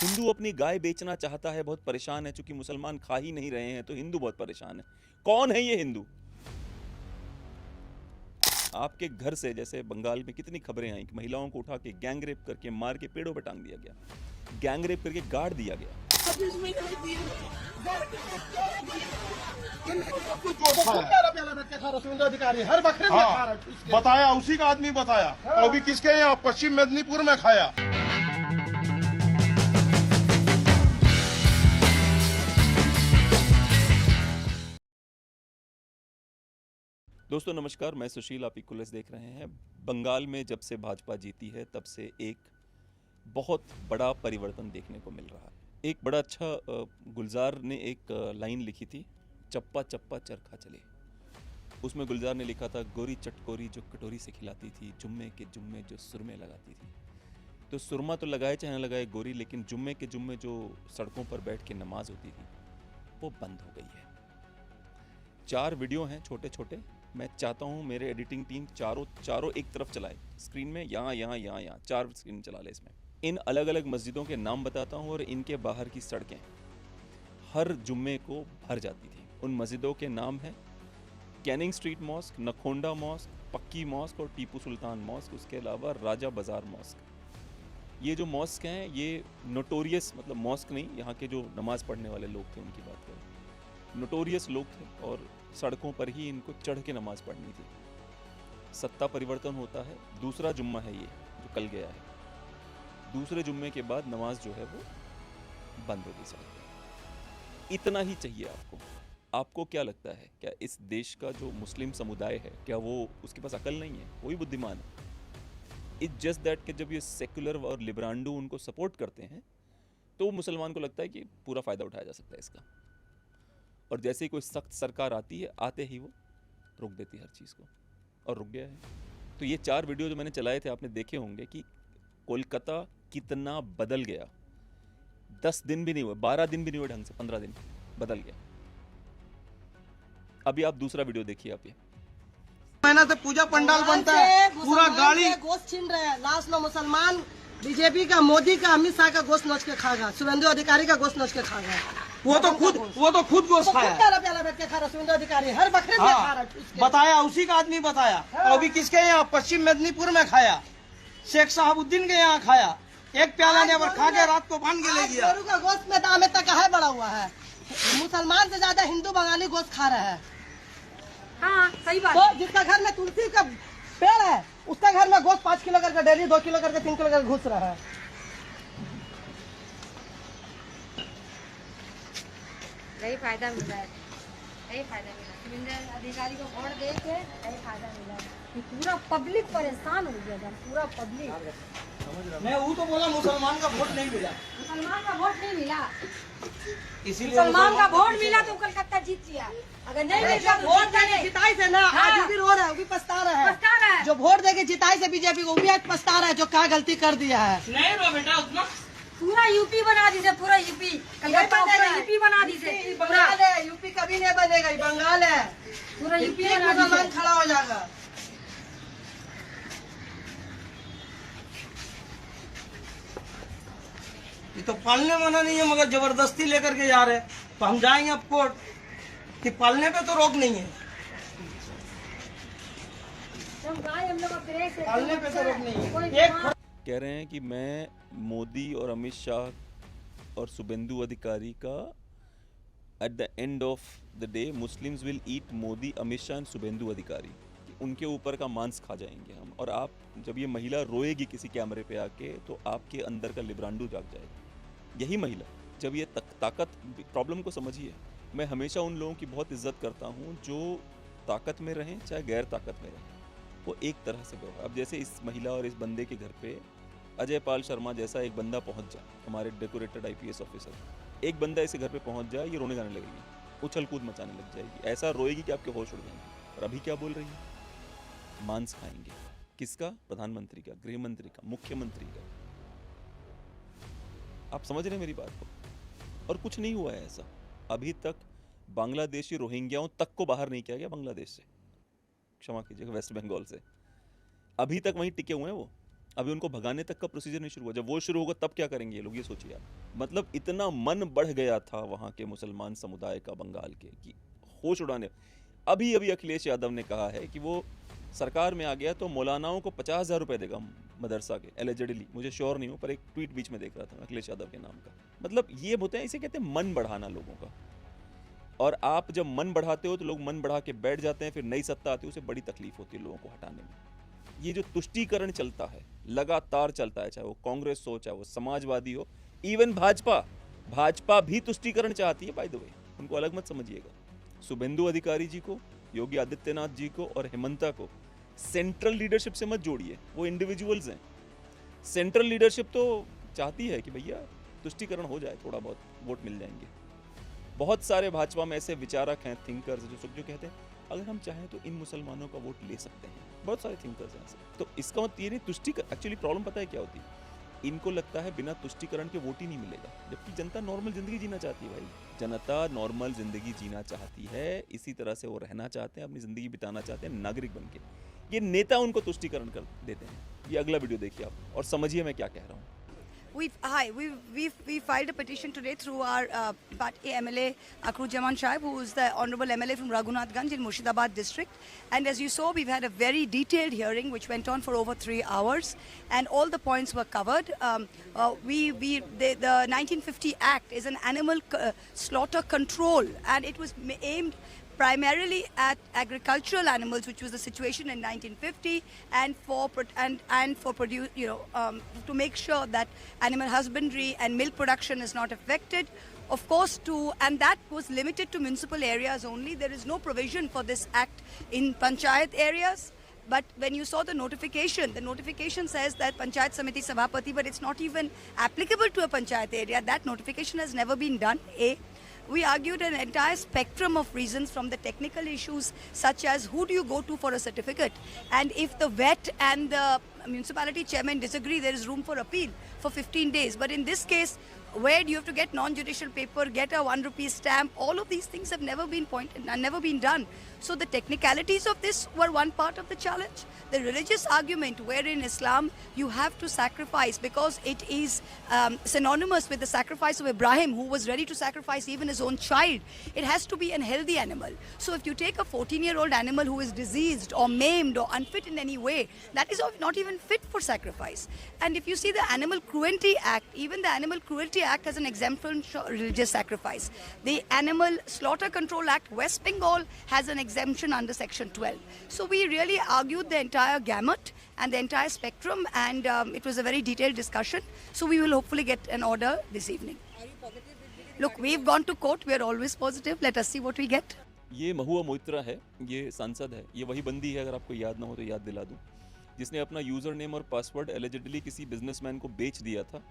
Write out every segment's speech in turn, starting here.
हिंदू अपनी गाय बेचना चाहता है, बहुत परेशान है, चूंकि मुसलमान खा ही नहीं रहे हैं तो हिंदू बहुत परेशान है। कौन है ये हिंदू? आपके घर से, जैसे बंगाल में कितनी खबरें आई कि महिलाओं को उठा के गैंग रेप करके मार के पेड़ों पर टांग दिया गया, गैंग रेप करके गाड़ दिया गया। बताया उसी का आदमी बताया, तो अभी किसके यहाँ पश्चिम मेदिनीपुर में खाया। दोस्तों नमस्कार, मैं सुशील, आप इक्वल्स देख रहे हैं। बंगाल में जब से भाजपा जीती है तब से एक बहुत बड़ा परिवर्तन देखने को मिल रहा है। एक बड़ा अच्छा गुलजार ने एक लाइन लिखी थी, चप्पा चप्पा चरखा चले। उसमें गुलजार ने लिखा था, गोरी चटकोरी जो कटोरी से खिलाती थी, जुम्मे के जुम्मे जो सुरमे लगाती थी। तो सुरमा तो लगाए चाहे न लगाए गोरी, लेकिन जुम्मे के जुम्मे जो सड़कों पर बैठ के नमाज होती थी वो बंद हो गई है। 4 वीडियो हैं छोटे छोटे। मैं चाहता हूँ मेरे एडिटिंग टीम चारों एक तरफ चलाए स्क्रीन में, यहाँ 4 स्क्रीन चला ले इसमें। इन अलग अलग मस्जिदों के नाम बताता हूँ और इनके बाहर की सड़कें हर जुम्मे को भर जाती थी। उन मस्जिदों के नाम हैं कैनिंग स्ट्रीट मॉस्क, नखोंडा मॉस्क, पक्की मॉस्क और टीपू सुल्तान मॉस्क। उसके अलावा राजा बाजार मॉस्क। ये जो मॉस्क हैं ये नोटोरियस, मतलब मॉस्क नहीं, यहाँ के जो नमाज पढ़ने वाले लोग थे उनकी बात करें, नोटोरियस लोग थे और सड़कों पर ही इनको चढ़ के नमाज पढ़नी थी। सत्ता परिवर्तन होता है, दूसरा जुम्मा है ये जो कल गया है। दूसरे जुम्मे के बाद नमाज जो है वो बंद होगी सड़क पर। इतना ही चाहिए आपको। आपको क्या लगता है, क्या इस देश का जो मुस्लिम समुदाय है, क्या वो, उसके पास अकल नहीं है? कोई बुद्धिमान है? इट्स जस्ट दैट कि जब ये सेक्युलर और लिबरांडो उनको सपोर्ट करते हैं तो मुसलमान को लगता है कि पूरा फ़ायदा उठाया जा सकता है इसका, और जैसे ही कोई सख्त सरकार आती है, आते ही वो रोक देती है हर चीज़ को, और रुक गया है। तो ये 4 वीडियो जो मैंने चलाए थे, आपने देखे होंगे कि कोलकाता कितना बदल गया। 10 दिन भी नहीं हुए, 12 दिन भी नहीं हुए ढंग से, 15 दिन बदल गया। अभी आप दूसरा वीडियो देखिए। आप ये महीना से पूजा पंडाल बनता है, पूरा गाड़ी गोश्त छीन रहे हैं। लास्ट में मुसलमान बीजेपी का, मोदी का, अमित शाह का गोश्त नोच के खाएगा, शुभेंदु अधिकारी का गोश्त नोच के खाएगा। वो तो खुद गोश्त खाया। प्याला बैठ के खा रहा शुभेंदु अधिकारी, हर बकरीद में खा रहा है। बताया उसी का आदमी बताया, तो अभी किसके यहाँ पश्चिम मेदिनीपुर में खाया, शेख साहबुद्दीन के यहाँ खाया। एक प्याला ने खा के रात को बांध के ले गया। गोरू का गोश्त में दाम तक है बढ़ा हुआ है। मुसलमान से ज्यादा हिंदू बंगाली गोश्त खा रहे हैं। हाँ, सही बात। तो जिसका घर में तुलसी का पेड़ है, उसका घर में गोश्त 5 किलो करके डेली, 2 किलो करके, 3 किलो करके घुस रहा है। यही फायदा मिला है, यही फायदा मिला। शुभेंदु अधिकारी को वोट दे के यही फायदा मिला है। पूरा पब्लिक परेशान हो गया था, पूरा पब्लिक। मैं वो तो बोला मुसलमान का वोट नहीं मिला, मुसलमान का वोट नहीं मिला, इसीलिए मुसलमान का वोट मिला तो कलकत्ता जीत लिया। अगर नहीं मिला तो वोट देके जिताई से ना, आज भी रो रहा है, वो भी पछता रहा है। पछता रहा है। जो वोट देके जिताई से बीजेपी को, वो भी आज पछता रहा है जो क्या गलती कर दिया है। नहीं रो बेटा उतना। पूरा यूपी बना दी से, पूरा यूपी कलकत्ता पूरा यूपी बना दी से। बंगाल है, यूपी कभी नहीं बनेगा, ये बंगाल है। पूरा यूपी एक बना दी मुसलमान से। खड़ा हो जाएगा। ये तो पालने मना नहीं है, मगर जबरदस्ती लेकर के जा रहे हैं। तो हम जाएंगे अब कोर्ट कि पालने पे तो रोक नहीं है, हम लोग पालने पे तो रोक नहीं है। एक कह रहे हैं कि मैं मोदी और अमित शाह और शुभेंदु अधिकारी का, at the end of the day Muslims will eat Modi, Amit Shah and Shubhendu Adhikari, उनके ऊपर का मांस खा जाएंगे हम। और आप, जब ये महिला रोएगी किसी कैमरे पे आके, तो आपके अंदर का लिब्रांडो जाग जाएगा। यही महिला, जब ये ताकत, प्रॉब्लम को समझिए। मैं हमेशा उन लोगों की बहुत इज्जत करता हूँ जो ताकत में रहें चाहे गैर ताकत में रहें, वो एक तरह से व्यवहार। अब जैसे इस महिला और इस बंदे के घर पे अजय पाल शर्मा जैसा एक बंदा पहुंच जाए, हमारे डेकोरेटेड IPS ऑफिसर, एक बंदा इसे घर पे पहुंच जाए, ये रोने गाने लगेगी, उछल कूद मचाने लग जाएगी, ऐसा रोएगी कि आपके होश उड़ जाएंगे। और अभी क्या बोल रही है? मांस खाएंगे। किसका? प्रधानमंत्री का, गृह मंत्री का, मुख्यमंत्री का। आप समझ रहे हैं मेरी बात को? और कुछ नहीं हुआ है ऐसा। अभी तक बांग्लादेशी रोहिंग्याओं तक को बाहर नहीं किया गया बांग्लादेश से, क्षमा कीजिएगा, वेस्ट बंगाल से। अभी तक वहीं टिके हुए हैं वो। अभी उनको भगाने तक का प्रोसीजर नहीं शुरू हुआ। जब वो शुरू होगा तब क्या करेंगे ये लोग, ये सोचिए आप। मतलब इतना मन बढ़ गया था वहाँ के मुसलमान समुदाय का बंगाल के कि होश उड़ाने। अभी अभी अखिलेश यादव ने कहा है कि वो सरकार में आ गया तो मौलानाओं को 50,000 रुपये देगा मदरसा के, एलिजिडली, मुझे श्योर नहीं हूँ, पर एक ट्वीट बीच में देख रहा था मैं अखिलेश यादव के नाम का। मतलब ये होते हैं, इसे कहते हैं मन बढ़ाना लोगों का। और आप जब मन बढ़ाते हो तो लोग मन बढ़ा के बैठ जाते हैं, फिर नई सत्ता आती है, उसे बड़ी तकलीफ होती है लोगों को हटाने में। ये जो तुष्टीकरण चलता है, लगातार चलता है, चाहे वो कांग्रेस हो, चाहे वो समाजवादी हो, इवन भाजपा भी तुष्टीकरण चाहती है, बाय द वे, उनको अलग मत समझिएगा। शुभेंदु अधिकारी जी को, योगी आदित्यनाथ जी को और हेमंता को सेंट्रल लीडरशिप से मत जोड़िए, वो इंडिविजुअल्स हैं। सेंट्रल लीडरशिप तो चाहती है कि भैया तुष्टीकरण हो जाए, थोड़ा बहुत वोट मिल जाएंगे। बहुत सारे भाजपा में ऐसे विचारक हैं, थिंकर्स, जो कहते हैं अगर हम चाहें तो इन मुसलमानों का वोट ले सकते हैं। बहुत सारे थिंकर्स हैं ऐसे। तो इसका मतलब ये नहीं, तुष्टीकरण, एक्चुअली प्रॉब्लम पता है क्या होती है, इनको लगता है बिना तुष्टीकरण के वोट ही नहीं मिलेगा, जबकि जनता नॉर्मल जिंदगी जीना चाहती है भाई। जनता नॉर्मल जिंदगी जीना चाहती है, इसी तरह से वो रहना चाहते हैं, अपनी जिंदगी बिताना चाहते हैं नागरिक बन के। ये नेता उनको तुष्टीकरण कर देते हैं। ये अगला वीडियो देखिए आप और समझिए मैं क्या कह रहा हूँ। We filed a petition today through our party MLA Akrujaman Shaib, who is the honourable MLA from Raghunathganj in Murshidabad district. And as you saw, we've had a very detailed hearing which went on for over 3 hours, and all the points were covered. The 1950 Act is an animal slaughter control, and it was aimed primarily at agricultural animals, which was the situation in 1950, and for produce, to make sure that animal husbandry and milk production is not affected. Of course, and that was limited to municipal areas only. There is no provision for this act in panchayat areas. But when you saw the notification says that Panchayat Samiti Sabhapati, but it's not even applicable to a panchayat area. That notification has never been done. We argued an entire spectrum of reasons, from the technical issues such as who do you go to for a certificate, and if the vet and the municipality chairman disagree, there is room for appeal for 15 days. But in this case, where do you have to get non-judicial paper, get a 1 rupee stamp? All of these things have never been pointed and never been done. So the technicalities of this were one part of the challenge. The religious argument, where in Islam you have to sacrifice because it is synonymous with the sacrifice of Ibrahim, who was ready to sacrifice even his own child. It has to be an healthy animal. So if you take a 14-year-old animal who is diseased or maimed or unfit in any way, that is not even fit for sacrifice. And if you see the Animal Cruelty Act, even the Animal Cruelty Act has an exemption for religious sacrifice. The Animal Slaughter Control Act, West Bengal, has an exemption under Section 12. So we really argued the entire gamut and the entire spectrum, and it was a very detailed discussion. So we will hopefully get an order this evening. Are you positive? Look, we've gone to court. We are always positive. Let us see what we get. ये महुआ मोइत्रा है, ये सांसद है, ये वही बंदी है, अगर आपको याद ना हो तो याद दिला दूं, जिसने अपना यूज़र नेम और पासवर्ड एलिजिडली किसी बिजनेसमैन को बेच दिया था,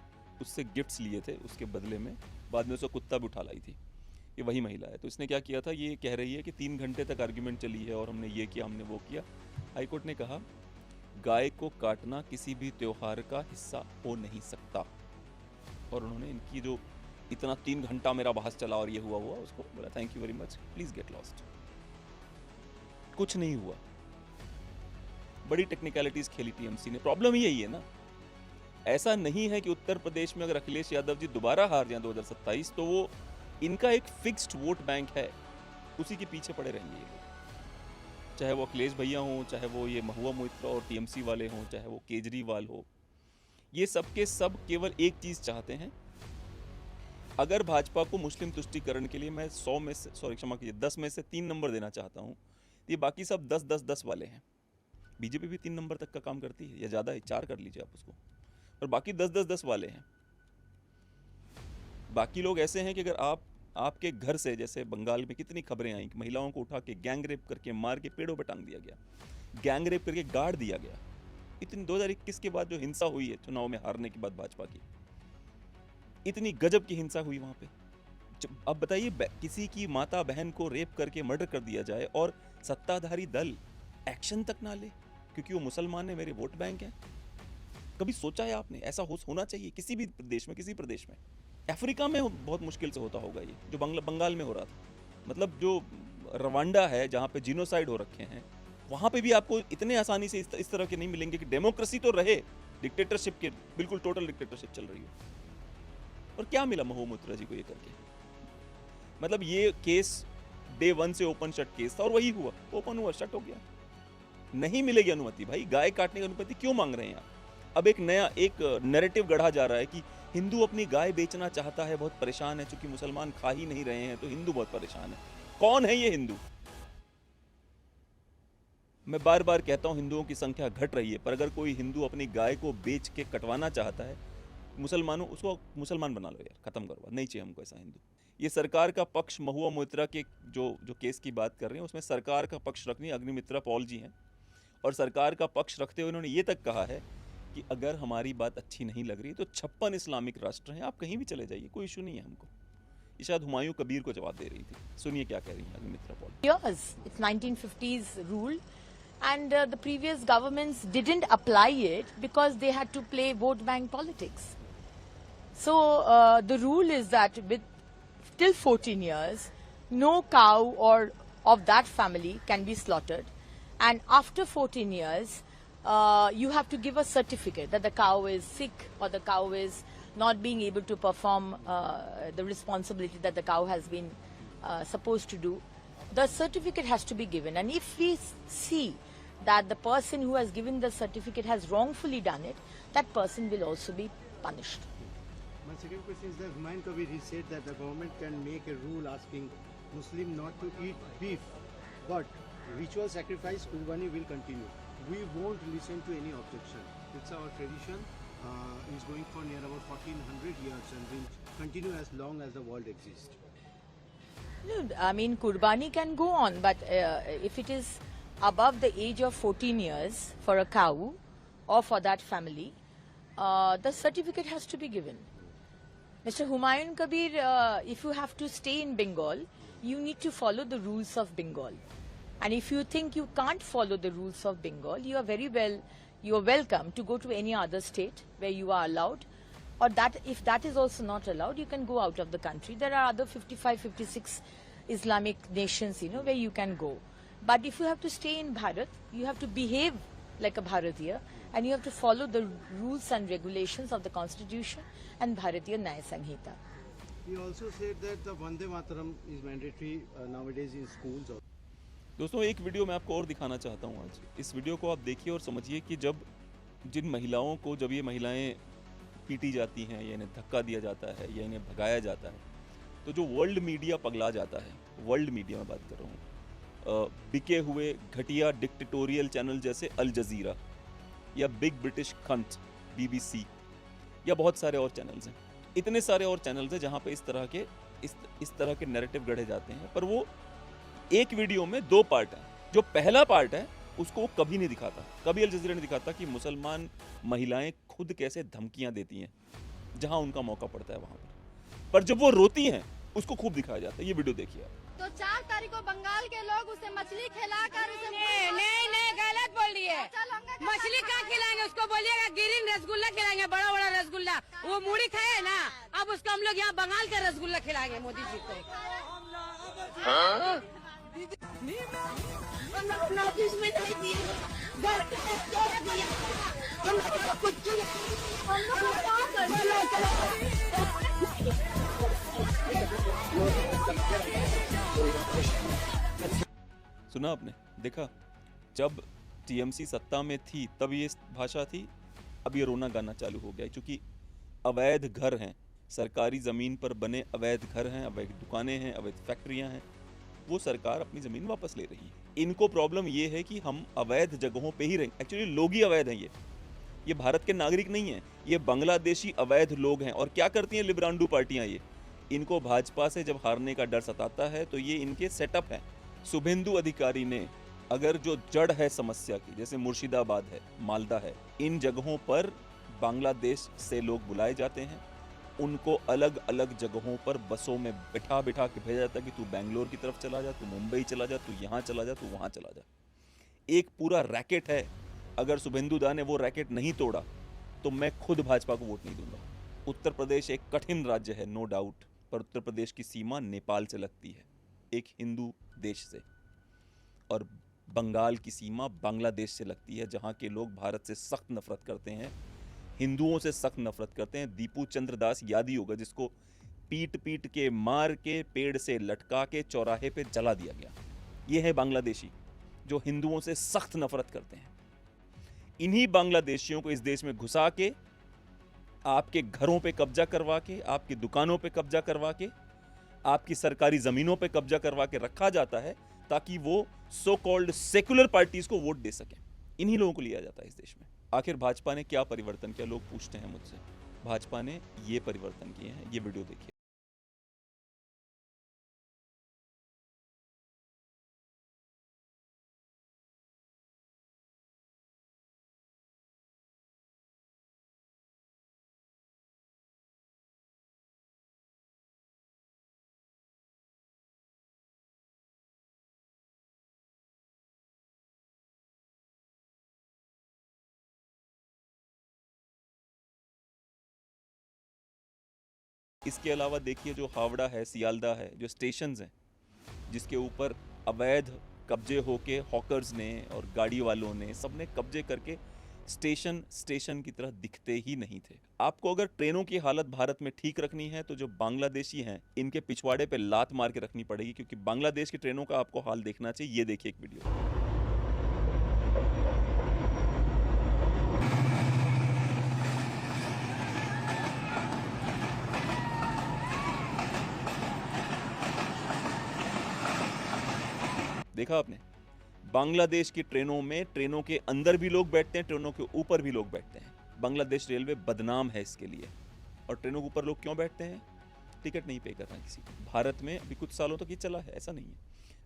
उससे गिफ्ट्स लिए थे उसके बदले में, बाद में उसको कुत्ता भी उठा लाई थी। ये वही महिला है। तो इसने क्या किया था, ये कह रही है कि 3 घंटे तक आर्ग्यूमेंट चली है और हमने ये किया, हमने वो किया। हाईकोर्ट ने कहा गाय को काटना किसी भी त्योहार का हिस्सा हो नहीं सकता, और उन्होंने इनकी जो इतना 3 घंटा मेरा बहस चला और ये हुआ उसको बोला thank you very much, please get lost. कुछ नहीं हुआ, बड़ी टेक्निकलिटीज खेली टीएमसी ने। प्रॉब्लम ही यही है ना, ऐसा नहीं है कि उत्तर प्रदेश में अगर अखिलेश यादव जी दोबारा हार जाएं 2027 तो वो इनका एक फिक्स्ड वोट बैंक है, उसी के पीछे पड़े रहेंगे ये लोग। चाहे वो अखिलेश भैया हों, चाहे वो ये महुआ मोइत्रा और टीएमसी वाले हों, चाहे वो केजरीवाल हो, ये सब के सब केवल एक चीज़ चाहते हैं। अगर भाजपा को मुस्लिम तुष्टीकरण के लिए मैं 100 में से, सॉरी क्षमा कीजिए, 10 में से 3 नंबर देना चाहता हूँ, तो ये बाकी सब 10-10-10 वाले हैं। बीजेपी भी 3 नंबर तक का काम करती है, या ज़्यादा है, 4 कर लीजिए आप उसको, और बाकी 10-10-10 वाले हैं। बाकी लोग ऐसे हैं कि अगर आपके घर से, जैसे बंगाल में कितनी खबरें आई कि महिलाओं को उठा के गैंग रेप करके मार के पेड़ों पर टांग दिया गया, गैंग रेप करके गाड़ दिया गया। इतनी 2021 के बाद जो हिंसा हुई है चुनाव में हारने के बाद भाजपा की, इतनी गजब की हिंसा हुई वहाँ पे। अब बताइए, किसी की माता बहन को रेप करके मर्डर कर दिया जाए और सत्ताधारी दल एक्शन तक ना ले क्योंकि वो मुसलमान है, मेरे वोट बैंक हैं। कभी सोचा है आपने ऐसा होना चाहिए किसी भी प्रदेश में, किसी प्रदेश में? अफ्रीका में बहुत मुश्किल से होता होगा ये जो बंगाल में हो रहा था। मतलब जो रवांडा है जहाँ पे जीनोसाइड हो रखे हैं, वहाँ पे भी आपको इतने आसानी से इस तरह के नहीं मिलेंगे कि डेमोक्रेसी तो रहे डिक्टेटरशिप के बिल्कुल टोटल डिक्टेटरशिप चल रही हो। और क्या मिला महुआ मोइत्रा जी को ये करके? मतलब ये केस डे 1 से ओपन शट केस था और वही हुआ, ओपन हुआ शट हो गया। नहीं मिलेगी अनुमति भाई, गाय काटने की अनुमति क्यों मांग रहे हैं आप? अब एक नया एक नैरेटिव गढ़ा जा रहा है कि हिंदू अपनी गाय बेचना चाहता है, बहुत परेशान है, क्योंकि मुसलमान खा ही नहीं रहे हैं तो हिंदू बहुत परेशान है। कौन है ये हिंदू? मैं बार बार कहता हूं हिंदुओं की संख्या घट रही है, पर अगर कोई हिंदू अपनी गाय को बेच के कटवाना चाहता है, मुसलमानों उसको मुसलमान बना लो यार, खत्म करो, नहीं चाहिए हमको ऐसा हिंदू। ये सरकार का पक्ष, महुआ मोइत्रा के जो केस की बात कर रहे हैं उसमें सरकार का पक्ष रखनी अग्निमित्रा पॉल जी हैं, और सरकार का पक्ष रखते हुए उन्होंने ये तक कहा है कि अगर हमारी बात अच्छी नहीं लग रही तो 56 इस्लामिक राष्ट्र हैं, आप कहीं भी चले जाइए, कोई इशू नहीं है हमको। ये शायद हुमायूं कबीर को जवाब दे रही थी। सुनिए क्या कह रही हैं Agnimitra Paul. Years. It's 1950s rule, and the previous governments didn't apply it because they had to play vote bank politics. So the rule is that with till 14 years, no cow or of that family can be slaughtered, and after 14 years, you have to give a certificate that the cow is sick or the cow is not being able to perform the responsibility that the cow has been supposed to do. The certificate has to be given, and if we see that the person who has given the certificate has wrongfully done it, that person will also be punished. My second question is that Humayun Kabir, he said that the government can make a rule asking Muslim not to eat beef, but ritual sacrifice Qurbani will continue. We won't listen to any objection. It's our tradition. Is going for near about 1400 years and will continue as long as the world exists. No, I mean Qurbani can go on, but if it is above the age of 14 years for a cow or for that family, the certificate has to be given. Mr. Humayun Kabir, if you have to stay in Bengal, you need to follow the rules of Bengal. And if you think you can't follow the rules of Bengal, you are welcome to go to any other state where you are allowed, or that if that is also not allowed, you can go out of the country. There are other 55, 56 Islamic nations, where you can go. But if you have to stay in Bharat, you have to behave like a Bharatiya, and you have to follow the rules and regulations of the Constitution and Bharatiya Nyaya Sanhita. He also said that the Vande Mataram is mandatory nowadays in schools. दोस्तों एक video मैं आपको और दिखाना चाहता हूँ आज। इस वीडियो को आप देखिए और समझिए कि जिन महिलाओं को जब ये महिलाएं पीटी जाती हैं या इन्हें धक्का दिया जाता है या इन्हें भगाया जाता है, तो जो वर्ल्ड मीडिया पगला जाता है, वर्ल्ड मीडिया में बात कर रहा हूँ, बिके हुए घटिया डिक्टेटोरियल चैनल जैसे अल जजीरा या बिग ब्रिटिश खंत BBC या बहुत सारे और चैनल्स हैं, इतने सारे और चैनल्स हैं जहाँ पे इस तरह के नैरेटिव गढ़े जाते हैं। पर वो एक वीडियो में 2 पार्ट हैं। जो पहला पार्ट है उसको कभी नहीं दिखाता, कभी अल जजीरा नहीं दिखाता कि मुसलमान महिलाएं खुद कैसे धमकियां देती हैं जहां उनका मौका पड़ता है वहां पर जब वो रोती हैं उसको खूब दिखाया जाता है। ये वीडियो देखिए आप। तो 4 तारीख को बंगाल के लोग उसे मछली खिलाकर उसे नहीं गलत बोल रही है। मछली कहाँ खिलाएंगे उसको? बोलिएगा गिरिन रसगुल्ला खिलाएंगे, बड़ा बड़ा रसगुल्ला। वो मूढ़ी खाए ना, अब उसको हम लोग यहाँ बंगाल का रसगुल्ला खिलाएंगे मोदी जी को। सुना आपने, देखा? जब TMC सत्ता में थी तब ये भाषा थी, अब ये रोना गाना चालू हो गया क्योंकि अवैध घर हैं, सरकारी ज़मीन पर बने अवैध घर हैं, अवैध दुकानें हैं, अवैध फैक्ट्रियां हैं, वो सरकार अपनी ज़मीन वापस ले रही है। इनको प्रॉब्लम ये है कि हम अवैध जगहों पे ही रहेंगे। एक्चुअली लोग ही अवैध हैं, ये भारत के नागरिक नहीं हैं, ये बांग्लादेशी अवैध लोग हैं। और क्या करती हैं लिब्रांडू पार्टियां? ये इनको भाजपा से जब हारने का डर सताता है तो ये इनके सेटअप हैं। शुभेंदु अधिकारी ने अगर जो जड़ है समस्या की, जैसे मुर्शिदाबाद है, मालदा है, इन जगहों पर बांग्लादेश से लोग बुलाए जाते हैं, उनको अलग अलग जगहों पर बसों में बिठा के भेजा जाता है कि तू बेंगलोर की तरफ चला जा, तू मुंबई चला जा, तू यहाँ चला जा, तू वहाँ चला जा। एक पूरा रैकेट है। अगर शुभेंदु दा ने वो रैकेट नहीं तोड़ा तो मैं खुद भाजपा को वोट नहीं दूंगा। उत्तर प्रदेश एक कठिन राज्य है, नो डाउट, पर उत्तर प्रदेश की सीमा नेपाल से लगती है, एक हिंदू देश से, और बंगाल की सीमा बांग्लादेश से लगती है, जहाँ के लोग भारत से सख्त नफरत करते हैं। हिंदुओं से सख्त नफरत करते हैं। दीपू चंद्र दास याद ही होगा, जिसको पीट पीट के, मार के, पेड़ से लटका के चौराहे पे जला दिया गया। ये है बांग्लादेशी जो हिंदुओं से सख्त नफरत करते हैं। इन्हीं बांग्लादेशियों को इस देश में घुसा के, आपके घरों पे कब्जा करवा के, आपकी दुकानों पे कब्जा करवा के, आपकी सरकारी जमीनों पे कब्जा करवा के रखा जाता है ताकि वो सो कॉल्ड सेकुलर पार्टीज को वोट दे सकें। इन्हीं लोगों को लिया जाता है इस देश में। आखिर भाजपा ने क्या परिवर्तन किया, लोग पूछते हैं मुझसे। भाजपा ने ये परिवर्तन किए हैं, ये वीडियो देखिए। इसके अलावा देखिए जो हावड़ा है, सियालदा है, जो स्टेशंस हैं जिसके ऊपर अवैध कब्जे होके हॉकर्स ने और गाड़ी वालों ने सबने कब्जे करके स्टेशन की तरह दिखते ही नहीं थे। आपको अगर ट्रेनों की हालत भारत में ठीक रखनी है तो जो बांग्लादेशी हैं इनके पिछवाड़े पे लात मार के रखनी पड़ेगी, क्योंकि बांग्लादेश की ट्रेनों का आपको हाल देखना चाहिए। ये देखिए एक वीडियो। देखा आपने, बांग्लादेश की ट्रेनों में, ट्रेनों के अंदर भी लोग बैठते हैं, ट्रेनों के ऊपर भी लोग बैठते हैं। बांग्लादेश रेलवे बदनाम है इसके लिए। और ट्रेनों के ऊपर लोग क्यों बैठते हैं? टिकट नहीं पे कर रहे हैं किसी को। भारत में अभी कुछ सालों तक ये चला है, ऐसा नहीं है।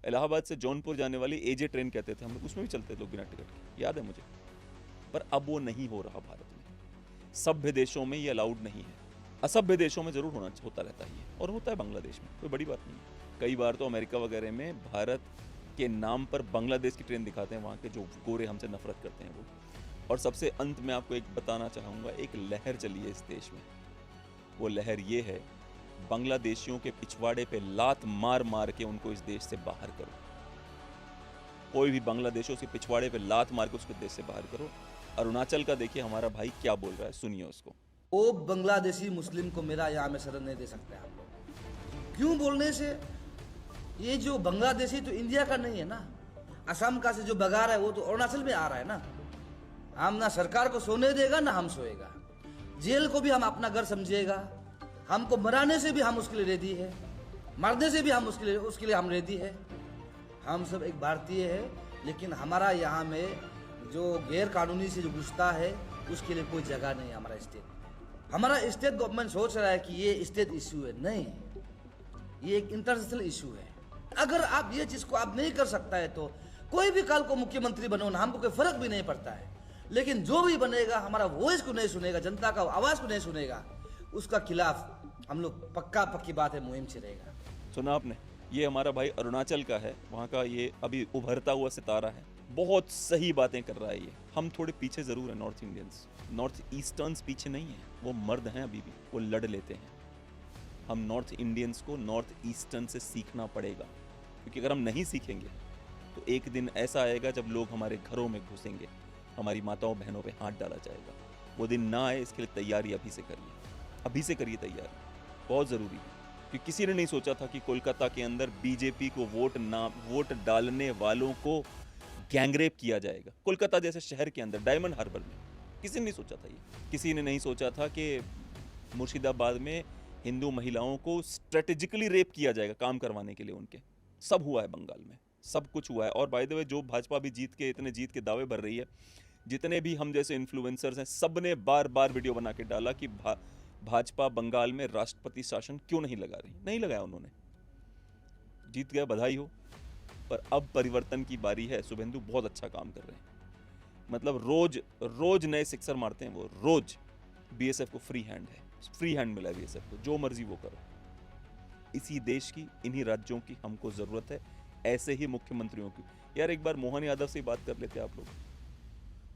इलाहाबाद से जौनपुर जाने वाली एजे ट्रेन कहते थे हम लोग, उसमें भी चलते लोग बिना टिकट के, याद है मुझे। पर अब वो नहीं हो रहा भारत में। सभ्य देशों में ये अलाउड नहीं है, असभ्य देशों में जरूर होता रहता है, और होता है बांग्लादेश में, कोई बड़ी बात नहीं है। कई बार तो अमेरिका वगैरह में भारत के नाम पर बांग्लादेश की ट्रेन दिखाते हैं, वहाँ के जो गोरे हमसे नफरत करते हैं वो। और सबसे अंत में आपको एक बताना चाहूँगा, एक लहर चली है इस देश में। वो लहर ये है, बांग्लादेशियों के पिछवाड़े पे लात मार मार के उनको इस देश से बाहर करो। कोई भी बांग्लादेशियों के पिछवाड़े पे लात मार के उसको देश से बाहर करो। अरुणाचल का देखिए हमारा भाई क्या बोल रहा है, सुनिए उसको। वो बांग्लादेशी मुस्लिम को मेरा यहाँ में शरण नहीं दे सकते आप लोग। क्यों बोलने से? ये जो बांग्लादेशी तो इंडिया का नहीं है ना। असम का से जो बगा रहा है वो तो अरुणाचल में आ रहा है ना। हम ना सरकार को सोने देगा ना हम सोएगा। जेल को भी हम अपना घर समझिएगा। हमको मराने से भी हम उसके लिए रेडी है, मरने से भी हम उसके लिए हम रेडी है। हम सब एक भारतीय है, लेकिन हमारा यहाँ में जो गैर कानूनी से जो घुसता है उसके लिए कोई जगह नहीं है। हमारा स्टेट गवर्नमेंट सोच रहा है कि ये स्टेट इशू है, नहीं, ये एक इंटरनेशनल इशू है। अगर आप ये चीज को आप नहीं कर सकता है तो कोई भी कल को मुख्यमंत्री बनो ना, हमको कोई फर्क भी नहीं पड़ता है। लेकिन जो भी बनेगा हमारा वॉइस को नहीं सुनेगा, जनता का आवाज को नहीं सुनेगा, उसका खिलाफ हम लोग पक्की बात है मुहिम चलेगा। सुना आपने, ये हमारा भाई अरुणाचल का है, वहाँ का ये अभी उभरता हुआ सितारा है। बहुत सही बातें कर रहा है ये। हम थोड़े पीछे जरूर हैं नॉर्थ इंडियंस, नॉर्थ ईस्टर्न्स पीछे नहीं है, वो मर्द हैं अभी भी, वो लड़ लेते हैं। हम नॉर्थ इंडियंस को नॉर्थ ईस्टर्न से सीखना पड़ेगा, क्योंकि अगर हम नहीं सीखेंगे तो एक दिन ऐसा आएगा जब लोग हमारे घरों में घुसेंगे, हमारी माताओं बहनों पे हाथ डाला जाएगा। वो दिन ना आए इसके लिए तैयारी अभी से करिए, अभी से करिए तैयारी, बहुत ज़रूरी है। क्योंकि किसी ने नहीं सोचा था कि कोलकाता के अंदर बीजेपी को वोट डालने वालों को गैंगरेप किया जाएगा। कोलकाता जैसे शहर के अंदर, डायमंड हार्बर में, किसी ने नहीं सोचा था ये। किसी ने नहीं सोचा था कि मुर्शिदाबाद में हिंदू महिलाओं को स्ट्रेटेजिकली रेप किया जाएगा काम करवाने के लिए उनके। सब हुआ है बंगाल में, सब कुछ हुआ है। और बाय द वे जो भाजपा भी इतने जीत के दावे भर रही है, जितने भी हम जैसे इन्फ्लुएंसर्स हैं, सब ने बार बार वीडियो बना के डाला कि भाजपा बंगाल में राष्ट्रपति शासन क्यों नहीं लगा रही। नहीं लगाया उन्होंने, जीत गया, बधाई हो। पर अब परिवर्तन की बारी है। शुभेंदु बहुत अच्छा काम कर रहे हैं, मतलब रोज नए सिक्सर मारते हैं वो, रोज। बीएसएफ को फ्री हैंड मिला है बीएसएफ को, जो मर्जी वो करो। इसी देश की, इन्हीं राज्योों की हमको जरूरत है, ऐसे ही मुख्यमंत्रियों की। यार एक बार मोहन यादव से बात कर लेते आप लोग,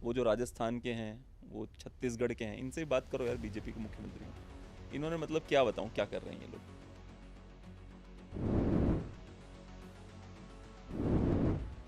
वो जो राजस्थान के हैं, वो छत्तीसगढ़ के हैं, इनसे बात करो यार, बीजेपी के मुख्यमंत्री। इन्होंने मतलब क्या बताऊं क्या कर रहे हैं ये लोग।